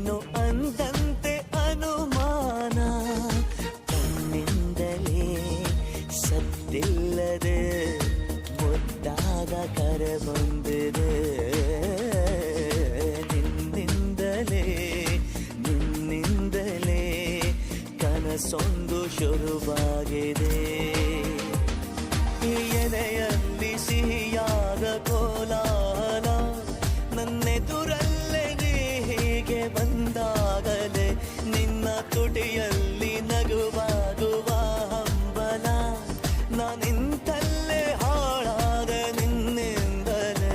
ಏನು ಅಂದಂತೆ ಅನುಮಾನ, ಕಣ್ಣಿಂದಲೇ ಸದ್ದಿಲ್ಲದೆ ಮುದ್ದಾದ ಕರೆ ಬಂದಿದೆ. ನಿನ್ನಿಂದಲೇ ಕನಸೊಂದು ಶುರುವಾಗಿದೆ. ಎದೆಯಲ್ಲಿ ಸಿಹಿಯಾದ ಕೋಲಾಹಲ, ನನ್ನೆದುರಲ್ಲೇ ನೀ ಹೀಗೆ ಬಂದಾಗಲೇ ನಿನ್ನ ತುಟಿಯಲ್ಲಿ ನಗುವಾಗುವ ಹಂಬಲ. ನಾನಿಂತಲ್ಲೇ ಹಾಳಾದ ನಿನ್ನಿಂದಲೇ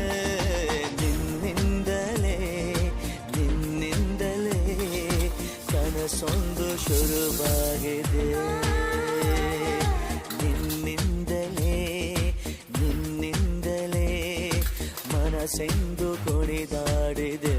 ಕನಸೊಂದು ಶುರುವಾಗಿದೆ. ನಿನ್ನಿಂದಲೇ ಮನಸ್ಸೆಂದು ಕುಣಿದಾಡಿದೆ.